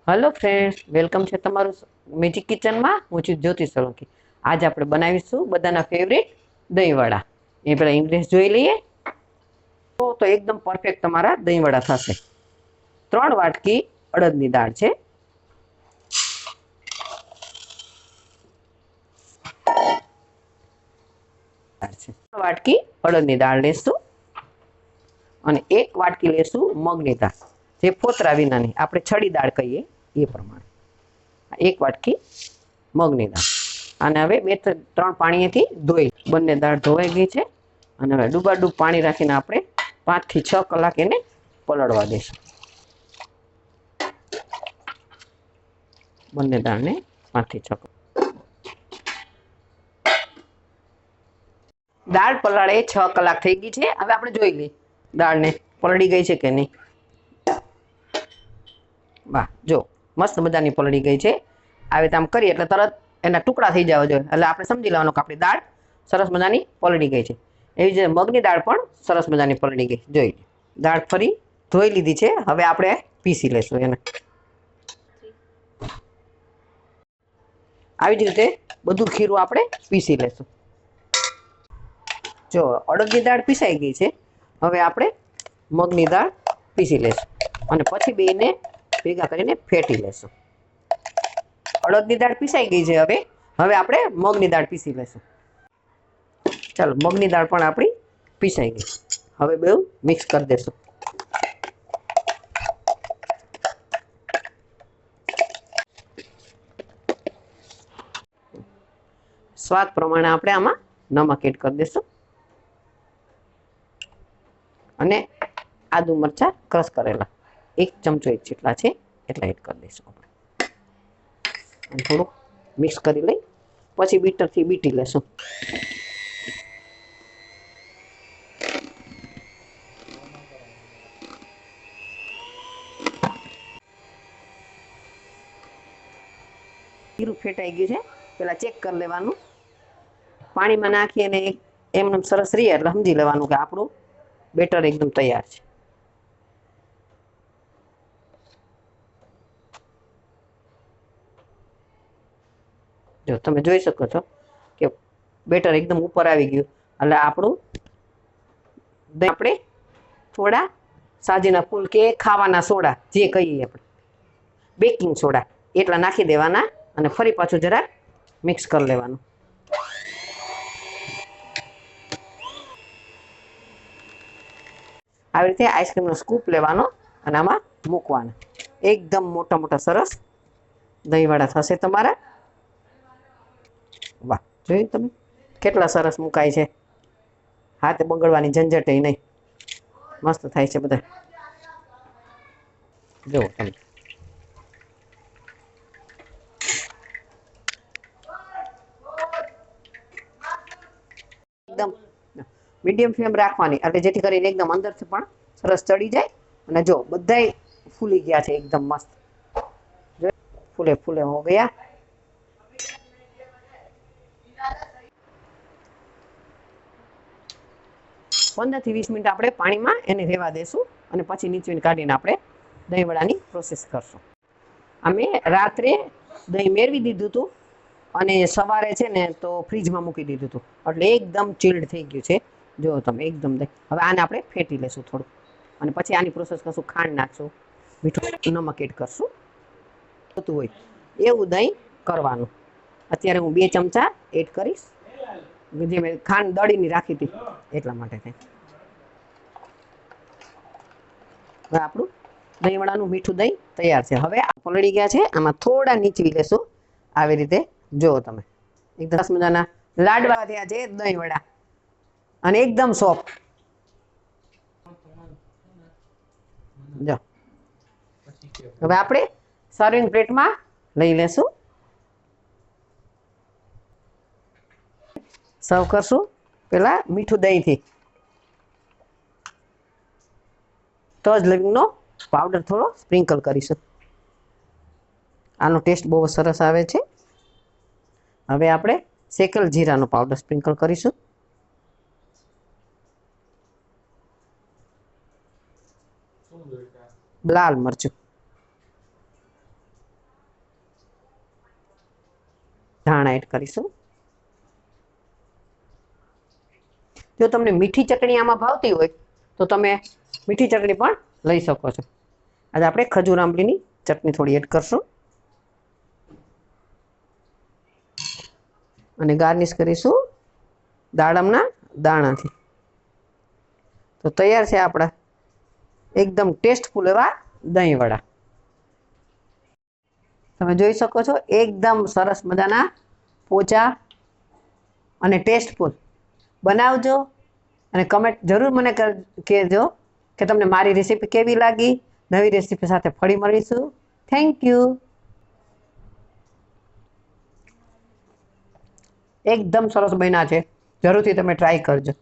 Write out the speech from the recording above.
Hello friends, welcome છે તમારું magic કિચનમાં. હું છું જ્યોતિ સોલંકી. આજે આપણે બનાવીશું બધાના ફેવરેટ દહીંવડા. એ પેલા ઇન્ગ્રેડિયન્ટ્સ જોઈ લઈએ. તો એકદમ પરફેક્ટ તમારા દહીંવડા થશે. 3 વાટકી અડદની દાળ છે. વાટકી અડદની દાળ લેશું અને 1 વાટકી લેશું મગની દાળ, જે ફોતરા વિનાની, આપણે છડી દાળ કહીએ એ પ્રમાણે. 1 વાટકી મગની દાળ. અને હવે 2-3 પાણીથી ધોઈ, બંને દાળ ધોવાઈ ગઈ છે. અને હવે ડૂબાડૂબ પાણી રાખીને આપણે 5 થી 6 કલાક એને પલળવા દઈશું. બંને દાળને 5 થી 6 કલાક. દાળ પલાળે 6 કલાક થઈ ગઈ છે. હવે આપણે જોઈ લઈએ દાળને પલળી ગઈ છે કે નહીં. વાહ, જો મસ્ત મજાની પલળી ગઈ છે. આવી રીતે આમ કરીએ એટલે તરત એના ટુકડા થઈ જવા જોઈએ. એટલે આપણે સમજી લેવાનું કે આપણી દાળ સરસ મજાની પલળી ગઈ છે. એવી જ મગની દાળ પણ સરસ મજાની પલળી ગઈ. જોઈ દાળ ફરી ધોઈ લીધી છે. હવે આપણે પીસી લેશું એને. આવી જ રીતે બધું ખીરું આપણે પીસી લેશું. જો અડદની દાળ પીસાઈ ગઈ છે. હવે આપણે મગની દાળ પીસી લેશું અને પછી બેને ભેગા કરીને ફેટી લેશું. અડદની દાળ પીસાઈ ગઈ છે. હવે આપણે મગની દાળ પીસી લેશું. ચાલો, મગની દાળ પણ આપણી પીસાઈ ગઈ. હવે બેઉ મિક્સ કરી દેશું. સ્વાદ પ્રમાણે આપણે આમાં નમક એડ કરી દઈશું અને આદુ મરચા ક્રશ કરેલા 1 ચમચો જેટલા છે એટલા એડ કરી દઈશું આપણે. થોડુંક મિક્સ કરી લઈ પછી બીટરથી બીટી લેશું. ખીરું ફેટાઈ ગયું છે. પેલા ચેક કરી લેવાનું. પાણીમાં નાખી અને એમને સરસ રહે એટલે સમજી લેવાનું કે આપણું બેટર એકદમ તૈયાર છે. જો તમે જોઈ શકો છો કે બેટર એકદમ ઉપર આવી ગયું. એટલે આપણું આપણે થોડા સાજીના ફૂલ કે ખાવાના સોડા જે કહીએ આપણે, બેકિંગ સોડા એટલા નાખી દેવાના અને ફરી પાછું જરાક મિક્સ કરી લેવાનું. આવી રીતે આઈસ્ક્રીમનો સ્કૂપ લેવાનો અને આમાં મૂકવાના. એકદમ મોટા મોટા સરસ દહીંવડા થશે તમારા. વાહ, જોયું તમે કેટલા સરસ મુકાય છે. હાથે બગડવાની ઝંઝટ નહીં. મસ્ત થાય છે બધા. જુઓ તમે. એકદમ મીડિયમ ફ્લેમ રાખવાની એટલે જેથી કરીને એકદમ અંદરથી પણ સરસ ચડી જાય. અને જો બધાય ફૂલી ગયા છે એકદમ મસ્ત. ફૂલે ફૂલે હો ગયા. 15 થી 20 મિનિટ આપણે પાણીમાં એને રહેવા દેશું અને પછી નીચે કાઢીને આપણે દહીંવડાની પ્રોસેસ કરશું. અમે રાત્રે દહીં મેળવી દીધું હતું અને સવારે છે ને તો ફ્રીજમાં મૂકી દીધું હતું એટલે એકદમ ચીલ્ડ થઈ ગયું છે. જો તમે એકદમ દહીં. હવે આને આપણે ફેટી લેશું થોડું અને પછી આની પ્રોસેસ કરશું. ખાંડ નાખશું, મીઠું નમક એડ કરશું. થતું હોય એવું દહીં કરવાનું. અત્યારે હું 2 ચમચા એડ કરીશ, જે મેં ખાંડ દળીની રાખી હતી એટલા માટે થાય. હવે આપણું દહીંવડાનું મીઠું દહીં તૈયાર છે. હવે પલળી ગયા છે. આમાં થોડા નીચવી લેશું આવી રીતે. જુઓ તમે એકદમ સરસ મજાના લાડવા થયા છે દહીંવડા અને એકદમ સોફ્ટ. જો હવે આપણે સર્વિંગ પ્લેટમાં લઈ લેશું. સર્વ કરશું પેલા મીઠું દહીંથી. તજ લવિંગનો પાવડર થોડો સ્પ્રિંકલ કરીશું. આનો ટેસ્ટ બહુ સરસ આવે છે. હવે આપણે શેકેલ જીરાનો પાવડર સ્પ્રિંકલ કરીશું. લાલ મરચું, ધાણા એડ કરીશું. જો તમને મીઠી ચટણી આમાં ભાવતી હોય તો તમે મીઠી ચટણી પણ લઈ શકો છો. આજે આપણે ખજૂર આંબલીની ચટણી થોડી એડ કરશું અને ગાર્નિશ કરીશું દાડમના દાણાથી. તો તૈયાર છે આપણા એકદમ ટેસ્ટફુલ એવા દહીં વડા. તમે જોઈ શકો છો એકદમ સરસ મજાના પોચા અને ટેસ્ટફુલ. બનાવજો અને કમેન્ટ જરૂર મને કહેજો કે તમને મારી રેસીપી કેવી લાગી. નવી રેસીપી સાથે ફરી મળીશું. Thank you. એકદમ સરસ બન્યા છે, જરૂરથી તમે ટ્રાય કરજો.